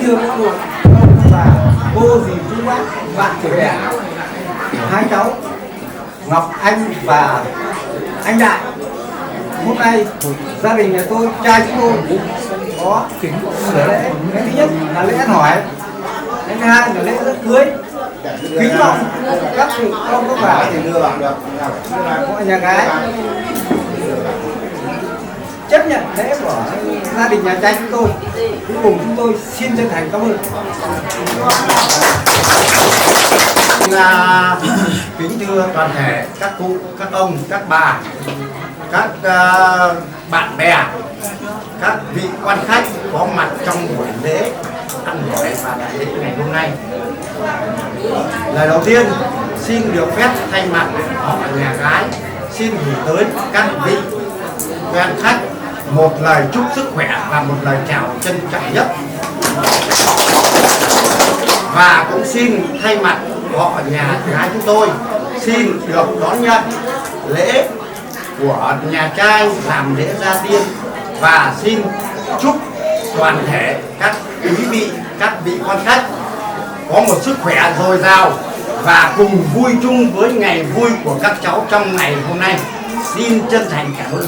thưa các cụ và cô dì chú bác bạn trẻ mẹ, hai cháu Ngọc Anh và anh Đại. Hôm nay gia đình nhà tôi, trai chúng tôi có sửa lễ. Cái thứ nhất là lễ ăn hỏi, cái thứ hai là lễ rước cưới. Kính mong các vị ông các bà của nhà gái chấp nhận lễ của gia đình nhà trai chúng tôi. Cuối cùng chúng tôi xin chân thành cảm ơn. Kính thưa toàn thể các cụ, các ông, các bà, các bạn bè, các vị quan khách có mặt trong buổi lễ ăn hỏi và đại lễ ngày hôm nay. Lời đầu tiên xin được phép thay mặt họ nhà gái xin gửi tới các vị quan khách một lời chúc sức khỏe và một lời chào trân trọng nhất. Và cũng xin thay mặt họ nhà gái chúng tôi xin được đón nhận lễ của nhà trai làm lễ gia tiên và xin chúc toàn thể các quý vị, các vị quan khách có một sức khỏe dồi dào và cùng vui chung với ngày vui của các cháu trong ngày hôm nay. Xin chân thành cảm ơn.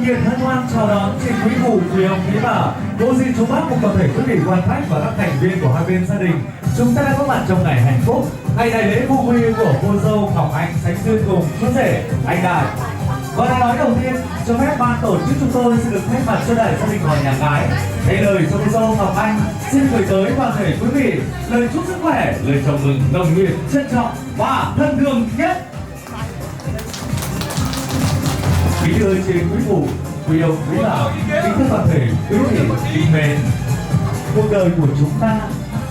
nhiệt hân hoan chào đón chị quý phụ, quý ông, quý bà, cô dì chú bác cùng toàn thể quý vị quan khách và các thành viên của hai bên gia đình. Chúng ta đang có mặt trong ngày hạnh phúc, ngày đại lễ vu quy của cô dâu Ngọc Anh sánh duyên cùng chú rể anh Đại. Và lời nói đầu tiên, cho phép ban tổ chức chúng tôi sẽ được thay mặt cho đại gia đình họ nhà gái thay lời cho cô dâu Ngọc Anh xin gửi tới toàn thể quý vị lời chúc sức khỏe, lời chào mừng nồng nhiệt, trân trọng và thân thương nhất. Kính thưa chị quý phụ, quý ông, quý bà, kính thưa toàn thể quý vị kính mến, cuộc đời của chúng ta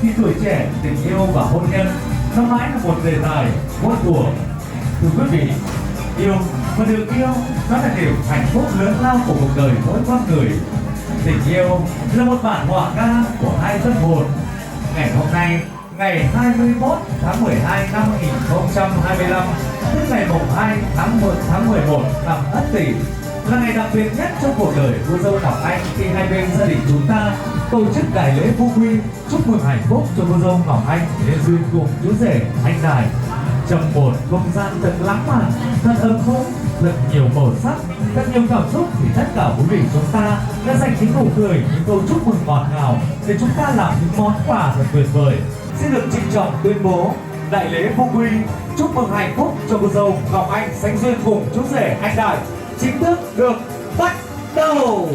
khi tuổi trẻ, tình yêu và hôn nhân nó mãi là một đề tài muôn thuở. Thưa quý vị, yêu và được yêu nó là điều hạnh phúc lớn lao của cuộc đời mỗi con người. Tình yêu là một bản hòa ca của hai tâm hồn. Ngày hôm nay, ngày 21 tháng 12 năm 2025, tức ngày 2 tháng 11 năm Ất Tỵ, là ngày đặc biệt nhất trong cuộc đời cô dâu Ngọc Anh khi hai bên gia đình chúng ta tổ chức đại lễ vu quy chúc mừng hạnh phúc cho cô dâu Ngọc Anh nên duyên cùng chú rể anh Đại. Trong một không gian thật lãng mạn, thật ấm cúng, thật nhiều màu sắc, thật nhiều cảm xúc, thì tất cả quý vị chúng ta đã dành những nụ cười, những câu chúc mừng ngọt ngào để chúng ta làm những món quà thật tuyệt vời. Xin được trịnh trọng tuyên bố đại lễ vu quy chúc mừng hạnh phúc cho cô dâu Ngọc Anh sánh duyên cùng chú rể anh Đại chính thức được bắt đầu.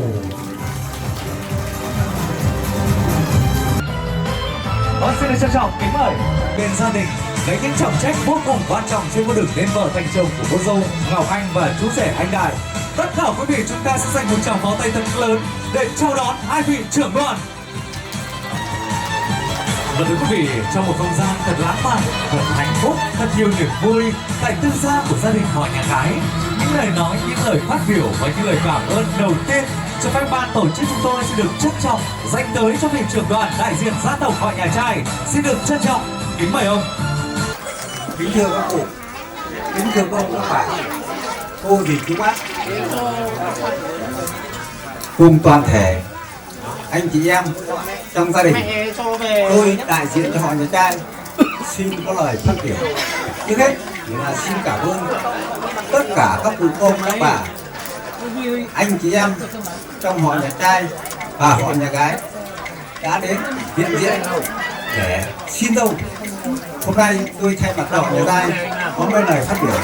Xin được trân trọng kính mời bên gia đình lấy những trọng trách vô cùng quan trọng trên con đường lên bờ thành chồng của cô dâu Ngọc Anh và chú rể Anh Đại. Tất cả quý vị chúng ta sẽ dành một tràng pháo tay thật lớn để chào đón hai vị trưởng đoàn. Và thưa quý vị, trong một không gian thật lãng mạn, thật hạnh phúc, thật nhiều niềm vui tại tư gia của gia đình họ nhà gái, những lời nói, những lời phát biểu và những lời cảm ơn đầu tiên cho phép ban tổ chức chúng tôi xin được trân trọng dành tới cho vị trưởng đoàn đại diện gia tộc họ nhà trai. Xin được trân trọng kính mời ông. Kính thưa các cụ, kính thưa các ông các bà, cô dì chú bác, cùng toàn thể anh chị em trong gia đình, tôi đại diện cho họ nhà trai xin có lời phát biểu. Trước hết là xin cảm ơn tất cả các cụ ông các bà, anh chị em trong họ nhà trai và họ nhà gái đã đến hiện diện để xin dâu. Hôm nay tôi thay mặt họ nhà trai có mấy lời phát biểu.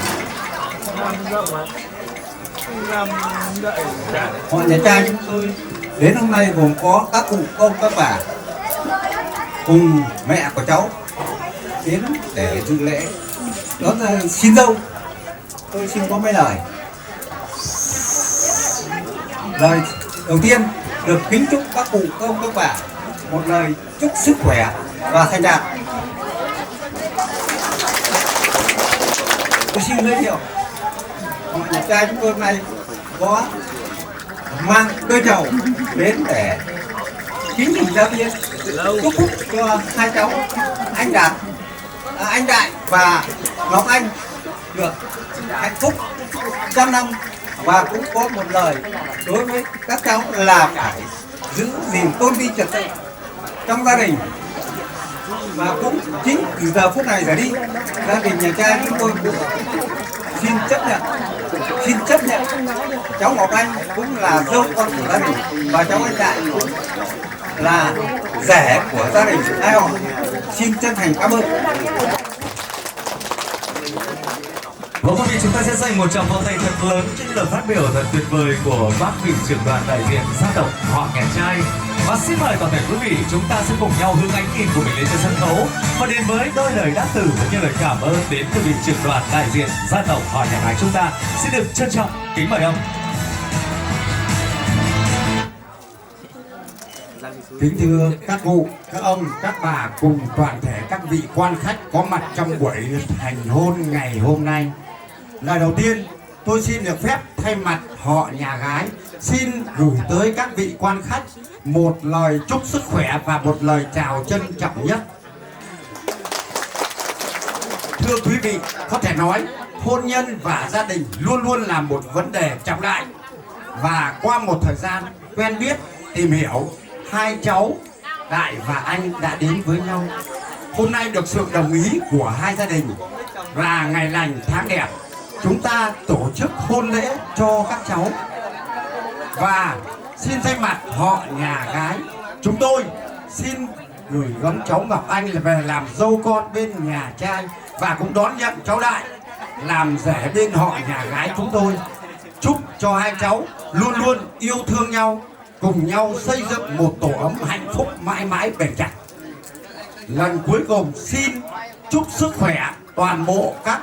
Họ nhà trai chúng tôi đến hôm nay gồm có các cụ ông các bà cùng mẹ của cháu đến để dự lễ đón xin dâu. Tôi xin có mấy lời. Lời đầu tiên được kính chúc các cụ ông các bà một lời chúc sức khỏe và thành đạt. Tôi xin giới thiệu họ nhà trai chúng tôi hôm nay có mang cơ trầu đến để kính trình gia viên chúc phúc cho hai cháu anh Anh Đại và Ngọc Anh được hạnh phúc trăm năm, và cũng có một lời đối với các cháu là phải giữ gìn tôn ti trật tự trong gia đình. Và cũng chính từ giờ phút này trở đi, gia đình nhà trai chúng tôi cũng xin chấp nhận cháu Ngọc Anh cũng là dâu con của gia đình và cháu Anh Đại cũng là rể của gia đình hai họ. Xin chân thành cảm ơn. Và quý vị, chúng ta sẽ dành một tràng pháo tay thật lớn cho những lời phát biểu thật tuyệt vời của bác vị trưởng đoàn đại diện gia tộc họ nhà trai. Và xin mời toàn thể quý vị chúng ta sẽ cùng nhau hướng ánh nhìn của mình lên trên sân khấu và đến với đôi lời đáp từ và những lời cảm ơn đến từ vị trưởng đoàn đại diện gia tộc họ nhà gái chúng ta. Xin được trân trọng kính mời ông. Kính thưa các cụ, các ông, các bà cùng toàn thể các vị quan khách có mặt trong buổi thành hôn ngày hôm nay. Lời đầu tiên, tôi xin được phép thay mặt họ nhà gái xin gửi tới các vị quan khách một lời chúc sức khỏe và một lời chào trân trọng nhất. Thưa quý vị, có thể nói hôn nhân và gia đình luôn luôn là một vấn đề trọng đại. Và qua một thời gian quen biết, tìm hiểu, hai cháu Đại và Anh đã đến với nhau. Hôm nay được sự đồng ý của hai gia đình và ngày lành tháng đẹp, chúng ta tổ chức hôn lễ cho các cháu. Và xin thay mặt họ nhà gái, chúng tôi xin gửi gắm cháu Ngọc Anh về làm dâu con bên nhà trai và cũng đón nhận cháu Đại làm rể bên họ nhà gái chúng tôi. Chúc cho hai cháu luôn luôn yêu thương nhau, cùng nhau xây dựng một tổ ấm hạnh phúc mãi mãi bền chặt. Lần cuối cùng xin chúc sức khỏe toàn bộ các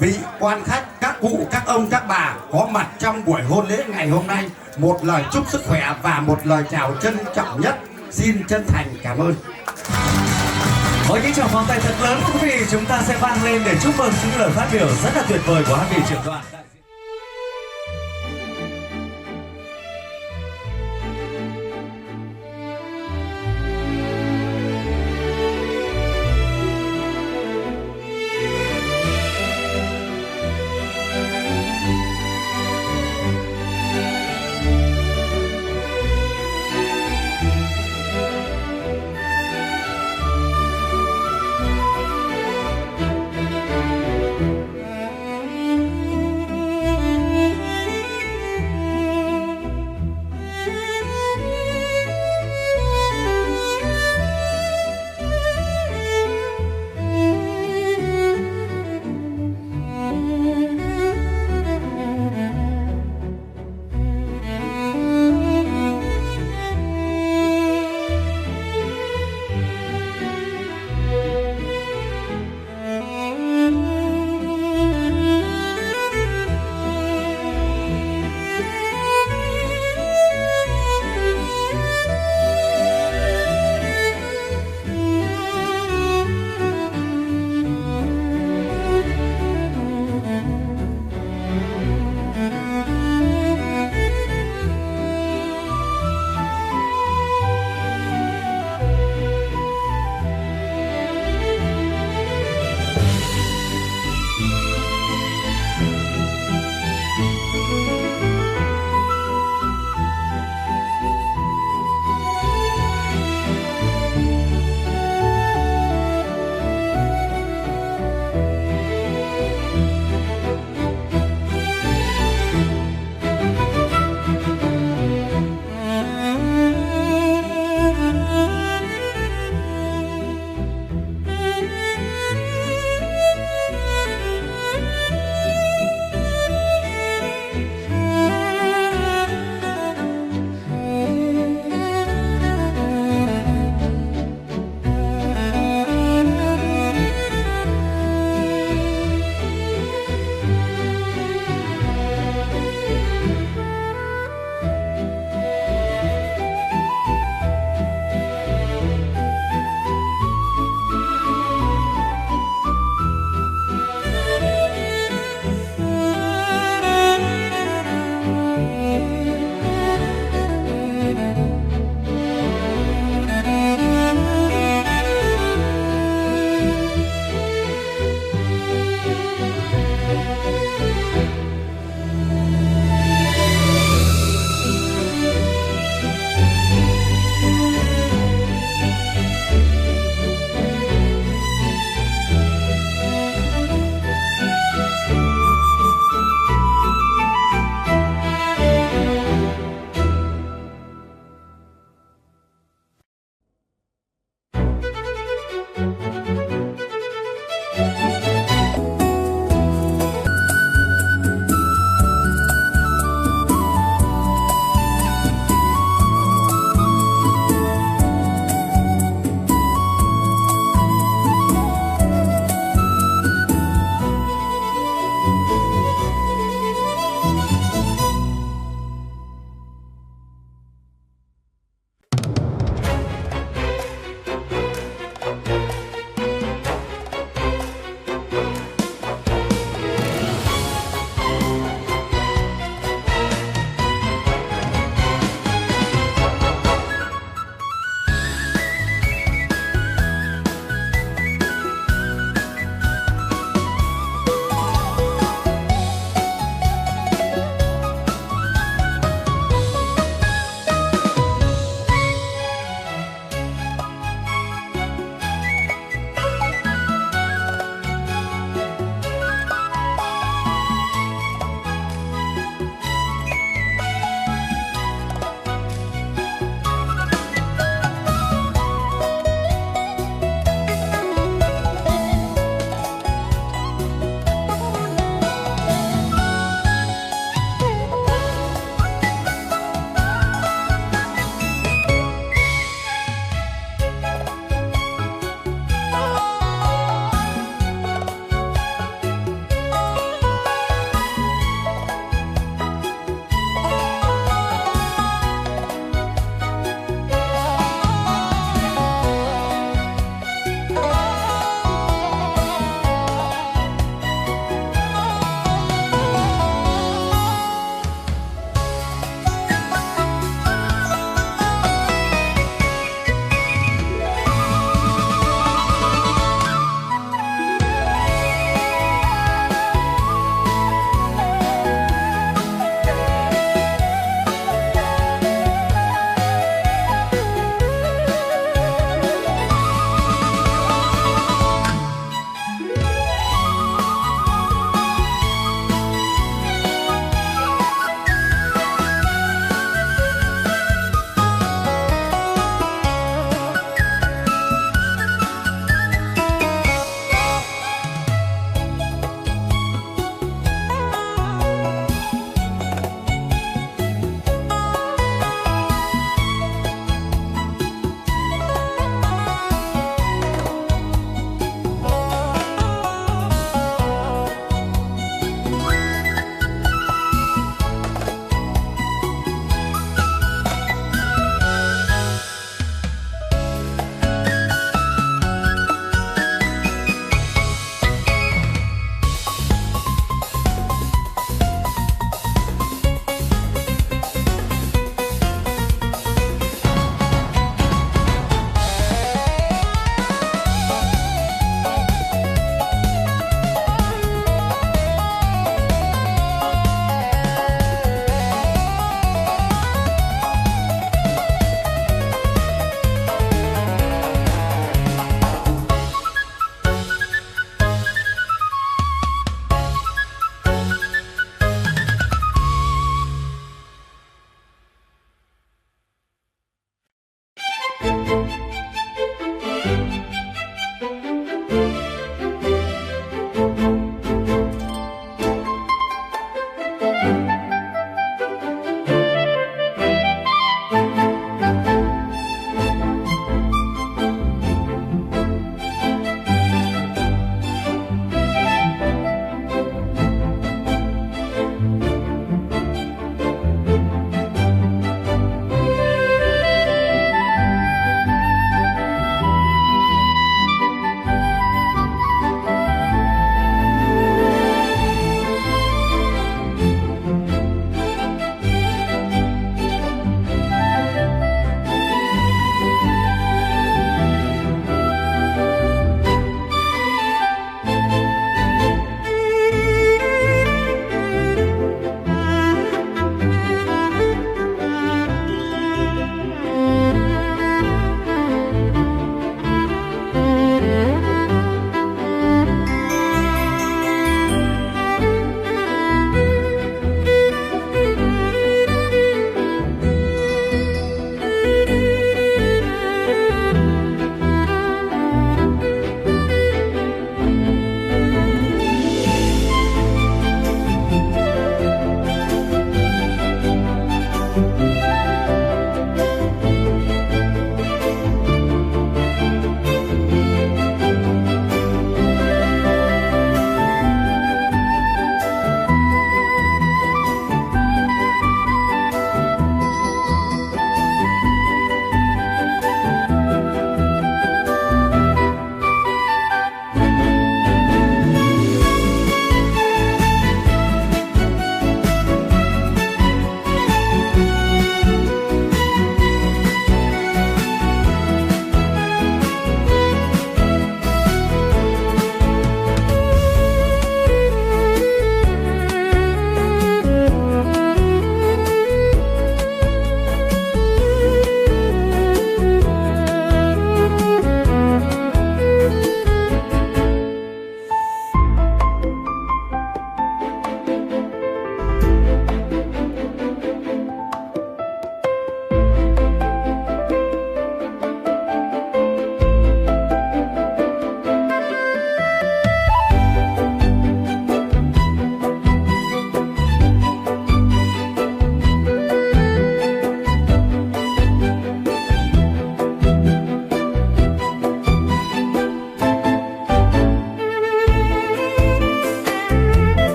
vị quan khách, các cụ, các ông, các bà có mặt trong buổi hôn lễ ngày hôm nay. Một lời chúc sức khỏe và một lời chào trân trọng nhất. Xin chân thành cảm ơn. Với những tràng pháo tay thật lớn, quý vị, chúng ta sẽ vang lên để chúc mừng những lời phát biểu rất là tuyệt vời của hai vị trưởng đoàn.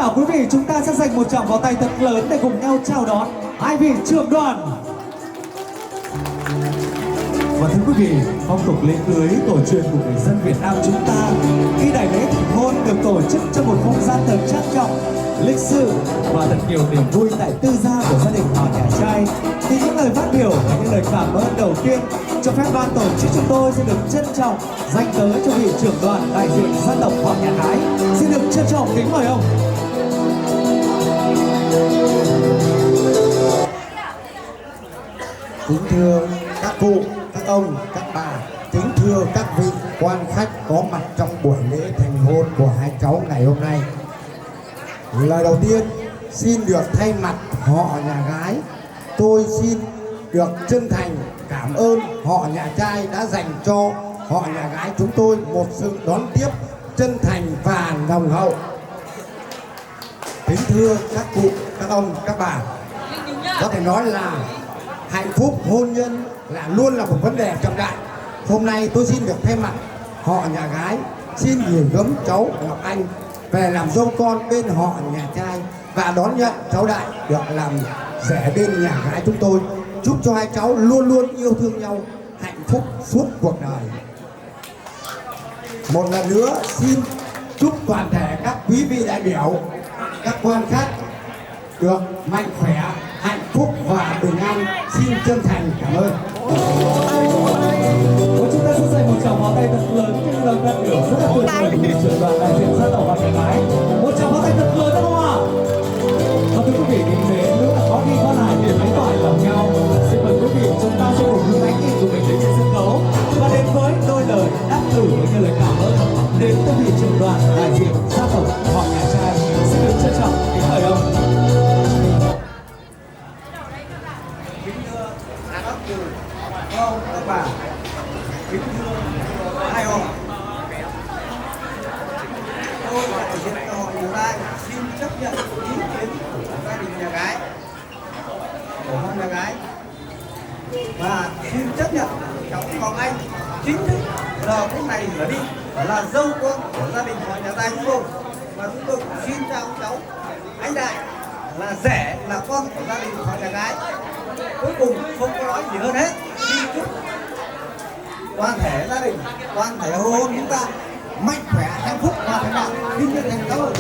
nào quý vị chúng ta sẽ dành một tràng pháo tay thật lớn để cùng nhau chào đón hai vị trưởng đoàn. Và thưa quý vị, phong tục lễ cưới cổ truyền của người dân Việt Nam chúng ta, khi đại lễ thành hôn được tổ chức trong một không gian thật trang trọng, lịch sự và thật nhiều niềm vui tại tư gia của gia đình họ nhà trai, thì những lời phát biểu và những lời cảm ơn đầu tiên cho phép ban tổ chức chúng tôi sẽ được trân trọng dành tới cho vị trưởng đoàn đại diện dân tộc họ nhà gái. Xin được trân trọng kính mời ông. Kính thưa các cụ, các ông, các bà, kính thưa các vị quan khách có mặt trong buổi lễ thành hôn của hai cháu ngày hôm nay. Lời đầu tiên xin được thay mặt họ nhà gái, tôi xin được chân thành cảm ơn họ nhà trai đã dành cho họ nhà gái chúng tôi một sự đón tiếp chân thành và nồng hậu. Kính thưa các cụ, các ông, các bà, có thể nói là hạnh phúc hôn nhân luôn là một vấn đề trọng đại. Hôm nay tôi xin được thay mặt họ nhà gái xin gửi gắm cháu Ngọc Anh về làm dâu con bên họ nhà trai và đón nhận cháu Đại được làm rể bên nhà gái chúng tôi. Chúc cho hai cháu luôn luôn yêu thương nhau, hạnh phúc suốt cuộc đời. Một lần nữa xin chúc toàn thể các quý vị đại biểu, các quan khách được mạnh khỏe, hạnh phúc và bình an. Xin chân thành cảm ơn. Chúng ta sẽ dành một tràng pháo tay thật lớn cho những lời phát biểu rất là tuyệt vời của trưởng đoàn đại diện dân tộc họ nhà gái. Một tràng pháo tay thật lớn đúng không ạ? Và thưa quý vị, đến thế nữa là có đi có lại để lấy tỏi lòng nhau. Xin mời quý vị chúng ta sẽ cùng hướng ánh nhìn của mình đến trên sân khấu và đến với đôi lời đáp cử với những lời cảm ơn đến các vị trưởng đoàn đại diện dân tộc họ nhà trai. Xin được trân trọng kính mời ông. Ông, các bà, kính thưa hai ông, tôi là đại diện cho họ nhà trai xin chấp nhận ý kiến của gia đình nhà gái, của họ nhà gái, và xin chấp nhận cháu Ngọc Anh chính thức giờ phút này trở đi là dâu con của gia đình họ nhà trai chúng tôi, và chúng tôi cũng xin chào cháu Anh Đại là rể, là con của gia đình họ nhà gái. Cuối cùng không có nói gì hơn hết, xin chúc toàn thể gia đình, toàn thể hôn chúng ta mạnh khỏe, hạnh phúc và thành đạt, vinh nhân thành công.